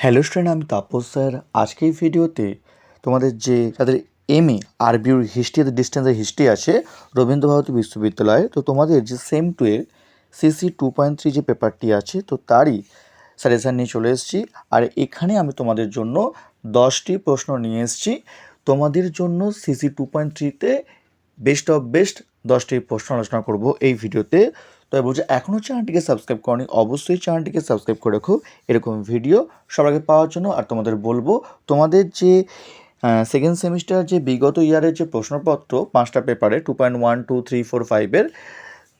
Hello student, আমি Tapas sir. আজকে এই ভিডিওতে তোমাদের যাদের এমএ আরবির হিস্ট্রি ডিস্টেন্সের হিস্ট্রি আছে রবীন্দ্রভারতী বিশ্ববিদ্যালয়ে, তো তোমাদের যে সেম 2 এর সিসি 2.3 যে পেপারটি আছে, তো তারই সাজেশান নিয়ে চলে এসেছি। আর এখানে আমি তোমাদের জন্য 10টি প্রশ্ন নিয়ে এসেছি তোমাদের জন্য। সিসি 2.3-তে বেস্ট অফ বেস্ট 10টি প্রশ্ন আলোচনা করব এই ভিডিওতে। তো বলছি, এখনও চ্যানেলটিকে সাবস্ক্রাইব করনি, অবশ্যই চ্যানেলটিকে সাবস্ক্রাইব করে রাখো এরকম ভিডিও সবার আগে পাওয়ার জন্য। আর তোমাদের বলবো, তোমাদের যে সেকেন্ড সেমিস্টার যে বিগত ইয়ারের যে প্রশ্নপত্র 5টা পেপারে 2.1, 2, 3, 4, 5-এর,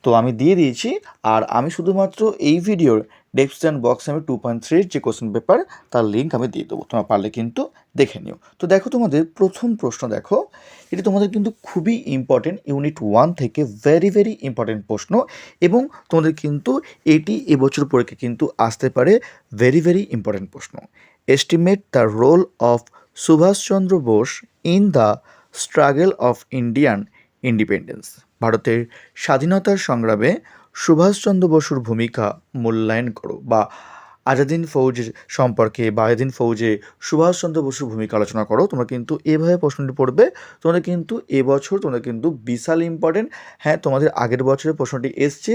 তো আমি দিয়ে দিয়েছি। আর আমি শুধুমাত্র এই ভিডিওর ডেসক্রিপশন বক্সে আমি 2.3-এর যে কোশ্চেন পেপার তার লিঙ্ক আমি দিয়ে দেবো, তোমরা পারলে কিন্তু দেখে নিও। তো দেখো, তোমাদের প্রথম প্রশ্ন দেখো, এটি তোমাদের কিন্তু খুবই ইম্পর্টেন্ট, ইউনিট 1 থেকে ভেরি ভেরি ইম্পর্টেন্ট প্রশ্ন। এবং তোমাদের কিন্তু এটি এবছর পরীক্ষা কিন্তু আসতে পারে, ভেরি ভেরি ইম্পর্টেন্ট প্রশ্ন। Estimate the role of Subhash Chandra Bose in the struggle of Indian independence. ভারতের স্বাধীনতার সংগ্রামে সুভাষচন্দ্র বসুর ভূমিকা মূল্যায়ন করো, বা আজাদিন ফৌজ সম্পর্কে বা আজাদিন ফৌজে সুভাষচন্দ্র বসুর ভূমিকা আলোচনা করো। তোমরা কিন্তু এভাবে প্রশ্নটি পড়বে। তোমাদের কিন্তু এবছর তোমাদের কিন্তু বিশাল ইম্পর্টেন্ট। হ্যাঁ, তোমাদের আগের বছরের প্রশ্নটি এসছে,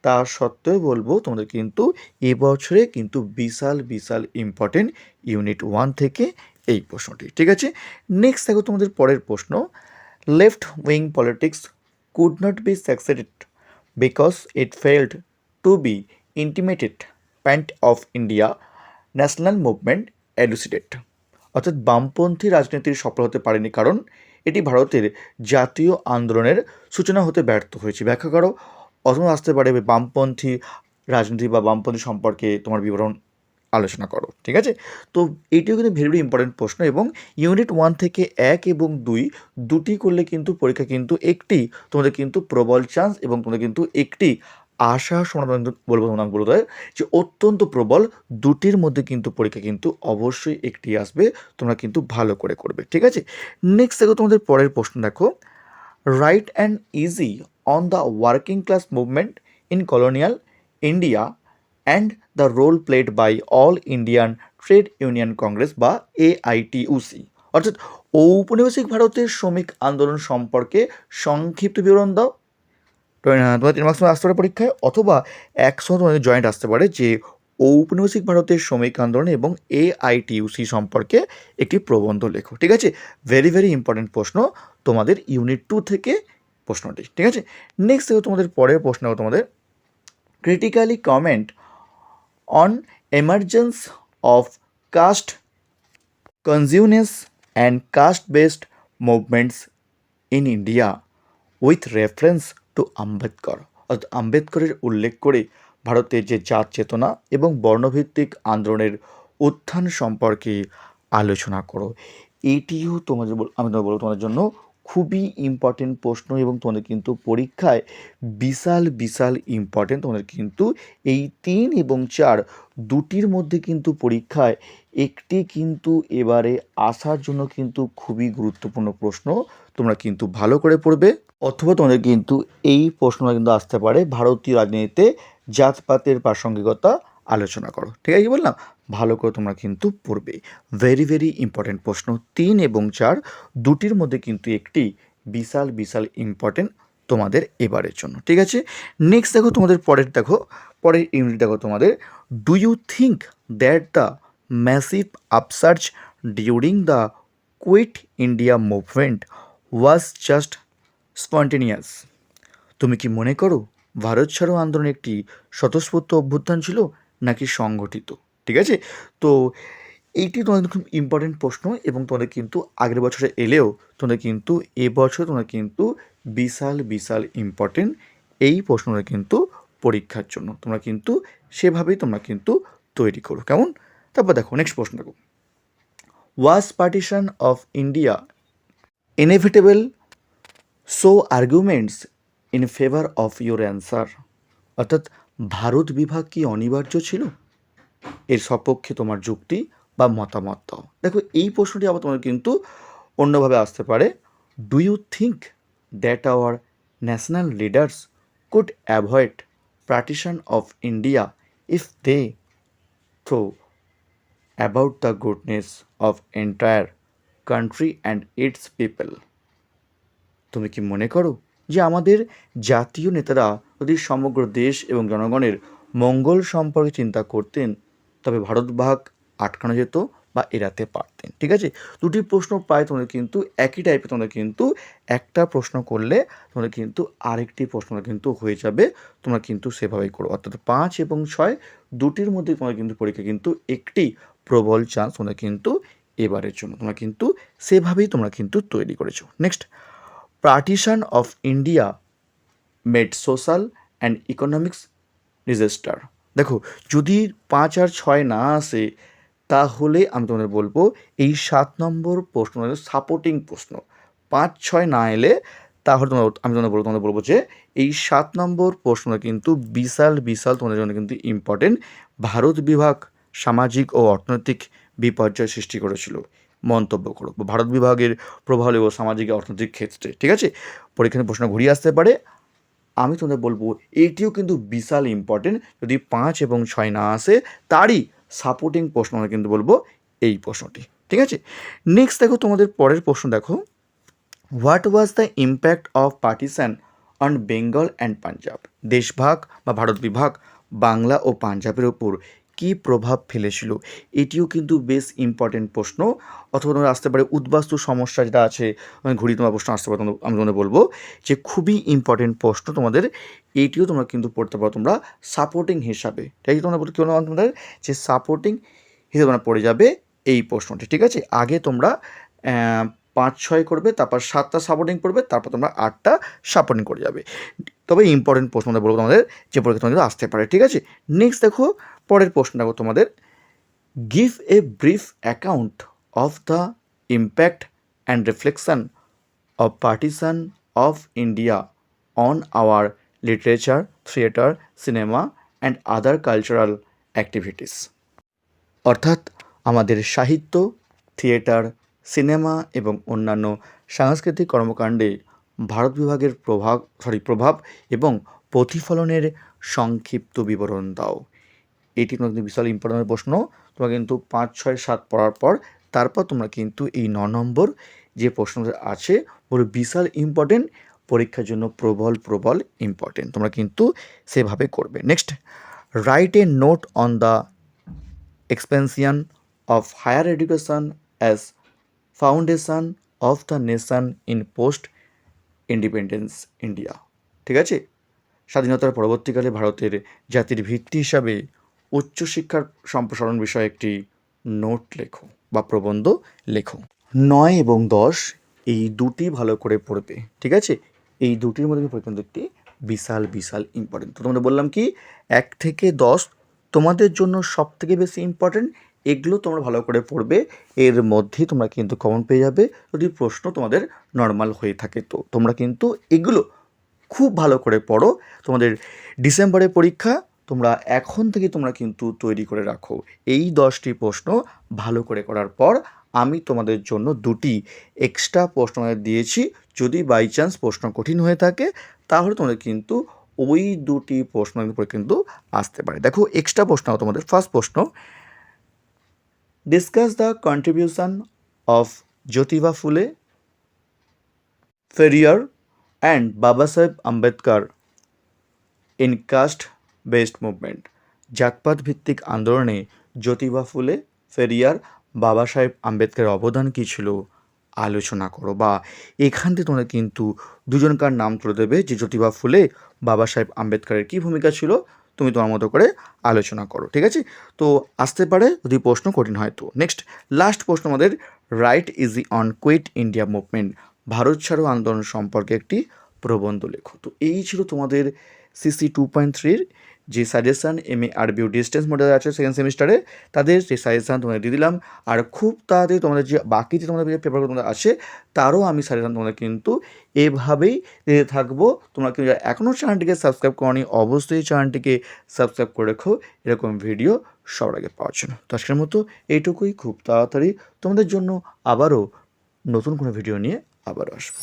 তা সত্ত্বেও বলবো তোমাদের কিন্তু এবছরে কিন্তু বিশাল বিশাল ইম্পর্টেন্ট ইউনিট 1 থেকে এই প্রশ্নটি। ঠিক আছে, নেক্সট দেখো তোমাদের পরের প্রশ্ন। Left wing politics could not be succeeded because it failed to be intimated point of India national movement elucidate. অর্থাৎ বামপন্থী রাজনীতির সফল হতে পারেনি কারণ এটি ভারতের জাতীয় আন্দোলনের সূচনা হতে ব্যর্থ হয়েছে। ব্যাখ্যা করো। অথবা আসতে পারে বামপন্থী রাজনীতি বা বামপন্থী সম্পর্কে তোমার বিবরণ আলোচনা করো। ঠিক আছে, তো এইটিও কিন্তু ভেরি ভেরি ইম্পর্টেন্ট প্রশ্ন। এবং ইউনিট 1 থেকে 1 এবং 2 দুটি করলে কিন্তু পরীক্ষা কিন্তু একটি তোমাদের কিন্তু প্রবল চান্স, এবং তোমাদের কিন্তু একটি আশা সমাধান বলবো, তোমার বলতে হয় যে অত্যন্ত প্রবল। দুটির মধ্যে কিন্তু পরীক্ষা কিন্তু অবশ্যই একটি আসবে, তোমরা কিন্তু ভালো করে করবে। ঠিক আছে, নেক্সট দেখো তোমাদের পরের প্রশ্ন দেখো। Write and essay on the working class movement in colonial India and the role played by All Indian Trade Union Congress বা AITUC। অর্থাৎ ঔপনিবেশিক ভারতের শ্রমিক আন্দোলন সম্পর্কে সংক্ষিপ্ত বিবরণ দাও। তোমার 3 মার্কস আসতে পারে পরীক্ষায়, অথবা 100 তোমাদের জয়েন্ট আসতে পারে যে ঔপনিবেশিক ভারতের শ্রমিক আন্দোলন এবং AITUC সম্পর্কে একটি প্রবন্ধ লেখো। ঠিক আছে, ভেরি ভেরি ইম্পর্টেন্ট প্রশ্ন তোমাদের ইউনিট 2 থেকে প্রশ্নটি। ঠিক আছে, নেক্সট দেখো তোমাদের পরের প্রশ্ন তোমাদের critically comment on emergence of caste consciousness and caste based movements in India with reference to Ambedkar. অর্থাৎ আম্বেদকরের উল্লেখ করে ভারতের যে জাত চেতনা এবং বর্ণভিত্তিক আন্দোলনের উত্থান সম্পর্কে আলোচনা করো। এটিও তোমাদের আমি তোমাদের বলবো তোমাদের জন্য খুবই ইম্পর্টেন্ট প্রশ্ন, এবং তোমাদের কিন্তু পরীক্ষায় বিশাল বিশাল ইম্পর্টেন্ট। তোমাদের কিন্তু এই 3 এবং 4 দুটির মধ্যে কিন্তু পরীক্ষায় একটি কিন্তু এবারে আসার জন্য কিন্তু খুবই গুরুত্বপূর্ণ প্রশ্ন। তোমরা কিন্তু ভালো করে পড়বে। অথবা তোমাদের কিন্তু এই প্রশ্নটা কিন্তু আসতে পারে, ভারতীয় রাজনীতিতে জাতপাতের প্রাসঙ্গিকতা আলোচনা করো। ঠিক আছে, কি বললাম, ভালো করে তোমরা কিন্তু পড়বে। ভেরি ভেরি ইম্পর্টেন্ট প্রশ্ন 3 এবং 4 দুটির মধ্যে কিন্তু একটি বিশাল বিশাল ইম্পর্টেন্ট তোমাদের এবারের জন্য। ঠিক আছে, নেক্সট দেখো তোমাদের পরের ইউনিট দেখো তোমাদের। Do you think that the massive upsurge during the Quit India movement was just spontaneous? তুমি কি মনে করো ভারত ছাড়ো আন্দোলন একটি স্বতঃস্ফূর্ত অভ্যুত্থান ছিল নাকি সংগঠিত? ঠিক আছে, তো এইটি তোমাদের খুব ইম্পর্টেন্ট প্রশ্ন, এবং তোমাদের কিন্তু আগের বছরে এলেও তোমাদের কিন্তু এবছর তোমরা কিন্তু বিশাল বিশাল ইম্পর্টেন্ট এই প্রশ্নটা কিন্তু পরীক্ষার জন্য। তোমরা কিন্তু সেভাবেই তোমরা কিন্তু তৈরি করো, কেমন? তারপর দেখো নেক্সট প্রশ্ন দেখো। Was partition of India inevitable? So arguments in favour of your answer. অর্থাৎ ভারত বিভাগ কি অনিবার্য ছিল? এর সপক্ষে তোমার যুক্তি বা মতামত দাও। দেখো, এই প্রশ্নটি আবার তোমার কিন্তু অন্যভাবে আসতে পারে। Do you think that our national leaders could avoid partition of India if they throw about the goodness of entire country and its people. তুমি কি মনে করো যে আমাদের জাতীয় নেতারা যদি সমগ্র দেশ এবং জনগণের মঙ্গল সম্পর্কে চিন্তা করতেন তবে ভারত ভাগ আটকানো যেত বা এড়াতে পারতেন? ঠিক আছে, দুটি প্রশ্ন প্রায় তোমাদের কিন্তু একই টাইপের, তোমাদের কিন্তু একটা প্রশ্ন করলে তোমাদের কিন্তু আরেকটি প্রশ্ন কিন্তু হয়ে যাবে, তোমরা কিন্তু সেভাবেই করো। অর্থাৎ 5 এবং 6 দুটির মধ্যে তোমাদের কিন্তু পরীক্ষা কিন্তু একটি প্রবল চান্স তোমরা কিন্তু এবারের জন্য তোমরা কিন্তু সেভাবেই তোমরা কিন্তু তৈরি করেছো। Next, partition of India made social and economics disaster. দেখো, যদি 5 আর 6 না আসে তাহলে আমি তোমাদের বলবো এই 7 নম্বর প্রশ্ন সাপোর্টিং প্রশ্ন। 5, 6 না এলে তাহলে আমি তোমাদের বলবো যে এই 7 নম্বর প্রশ্নটা কিন্তু বিশাল বিশাল তোমাদের জন্য কিন্তু ইম্পর্টেন্ট। ভারত বিভাগ সামাজিক ও অর্থনৈতিক বিপর্যয় সৃষ্টি করেছিল, মন্তব্য করো। ভারত বিভাগের প্রভাব ও সামাজিক অর্থনৈতিক ক্ষেত্রে, ঠিক আছে, পরীক্ষায় প্রশ্ন ঘুরিয়ে আসতে পারে। আমি তোমাদের বলবো এটিও কিন্তু বিশাল ইম্পর্টেন্ট। যদি 5 এবং 6 না আসে তারই সাপোর্টিং প্রশ্ন আমরা কিন্তু বলবো এই প্রশ্নটি, ঠিক আছে। নেক্সট দেখো, তোমাদের পরের প্রশ্ন দেখো, what was the impact of partition on Bengal and Punjab. দেশভাগ বা ভারত বিভাগ বাংলা ও পাঞ্জাবের ওপর কী প্রভাব ফেলেছিল? এটিও কিন্তু বেশ ইম্পর্টেন্ট প্রশ্ন। অথবা তোমার আসতে পারে উদ্বাস্তু সমস্যা যেটা আছে, ঘুরি তোমার প্রশ্ন আসতে পারে, আমি তোমাদের বলবো যে খুবই ইম্পর্টেন্ট প্রশ্ন তোমাদের। এইটিও তোমরা কিন্তু পড়তে পারো তোমরা সাপোর্টিং হিসাবে। তাই তোমরা বলতে কী বলো তোমাদের যে সাপোর্টিং হিসেবে তোমরা পড়ে যাবে এই প্রশ্নটি, ঠিক আছে। আগে তোমরা 5, 6 করবে, তারপর 7টা সাপোর্টিং করবে, তারপর তোমরা 8টা সাপোর্টিং করে যাবে। তবে ইম্পর্টেন্ট প্রশ্ন বলবো তোমাদের যে পরীক্ষা তোমাদের আসতে পারে, ঠিক আছে। নেক্সট দেখো, পরের প্রশ্ন দেখো তোমাদের, give a brief account of the impact and reflection of partition of India on our literature, theatre, cinema and other cultural activities. অর্থাৎ আমাদের সাহিত্য, থিয়েটার, সিনেমা এবং অন্যান্য সাংস্কৃতিক কর্মকাণ্ডে ভারত বিভাগের প্রভাব এবং প্রতিফলনের সংক্ষিপ্ত বিবরণ দাও। এটি কিন্তু বিশাল ইম্পর্টেন্ট প্রশ্ন। তোমরা কিন্তু 5, 6, 7 পড়ার পর তারপর তোমরা কিন্তু এই 9 নম্বর যে প্রশ্নটা আছে ওগুলো বিশাল ইম্পর্টেন্ট, পরীক্ষার জন্য প্রবল ইম্পর্টেন্ট, তোমরা কিন্তু সেভাবে করবে। Next, write a note on the expansion of higher education as foundation of the nation in post independence India। ঠিক আছে, স্বাধীনতার পরবর্তীকালে ভারতের জাতির ভিত্তি হিসাবে উচ্চশিক্ষার সম্প্রসারণ বিষয়ে একটি নোট লেখো বা প্রবন্ধ লেখো। 9 এবং 10 এই দুটি ভালো করে পড়বে, ঠিক আছে। এই দুটির মধ্যে কিন্তু একটি বিশাল ইম্পর্টেন্ট। তো তোমাদের বললাম কি 1 থেকে 10 তোমাদের জন্য সব থেকে বেশি ইম্পর্টেন্ট, এগুলো তোমরা ভালো করে পড়বে। এর মধ্যেই তোমরা কিন্তু কমন পেয়ে যাবে যদি প্রশ্ন তোমাদের নর্মাল হয়ে থাকে। তো তোমরা কিন্তু এগুলো খুব ভালো করে পড়ো। তোমাদের ডিসেম্বরের পরীক্ষা তোমরা এখন থেকে তোমরা কিন্তু তৈরি করে রাখো। এই 10টি প্রশ্ন ভালো করে করার পর আমি তোমাদের জন্য 2টি এক্সট্রা প্রশ্ন দিয়েছি। যদি বাই চান্স প্রশ্ন কঠিন হয়ে থাকে তাহলে তোমাদের কিন্তু ওই 2টি প্রশ্ন কিন্তু আসতে পারে। দেখো, এক্সট্রা প্রশ্ন তোমাদের ফার্স্ট প্রশ্ন, discuss the contribution of Jyotiba Phule, Periyar and Baba Saheb Ambedkar in caste based movement. জাতপাত ভিত্তিক আন্দোলনে জ্যোতিবা ফুলে, ফেরিয়ার, বাবা সাহেব আম্বেদকরের অবদান কী ছিল আলোচনা করো। বা এখান থেকে তোমরা কিন্তু দুজনকার নাম তুলে দেবে যে জ্যোতিবা ফুলে, বাবা সাহেব আম্বেদকরের কী ভূমিকা ছিল, তুমি তোমার মতো করে আলোচনা করো, ঠিক আছে। তো আসতে পারে যদি প্রশ্ন কঠিন হয় তো। নেক্সট, লাস্ট প্রশ্ন আমাদের, write essay on Quit India movement, Bharat ছাড়ো আন্দোলন সম্পর্কে একটি প্রবন্ধ লেখো। তো এই ছিল তোমাদের CC 2.3 যে সাজেশান MA আরবি ডিস্টেন্স মডেল আছে সেকেন্ড সেমিস্টারে, তাদের সেই সাজেশান তোমাদের দিয়ে দিলাম। আর খুব তাড়াতাড়ি তোমাদের যে বাকি যে তোমাদের যে পেপারগুলো তোমাদের আছে তারও আমি সাজেশান তোমাদের কিন্তু এভাবেই দিতে থাকবো। তোমরা কিন্তু এখনও চ্যানেলটিকে সাবস্ক্রাইব করোনি, অবশ্যই চ্যানেলটিকে সাবস্ক্রাইব করে রেখো এরকম ভিডিও সবার আগে পাওয়ার জন্য। তো আজকের মতো এইটুকুই, খুব তাড়াতাড়ি তোমাদের জন্য আবারও নতুন কোনো ভিডিও নিয়ে আবারও আসবো।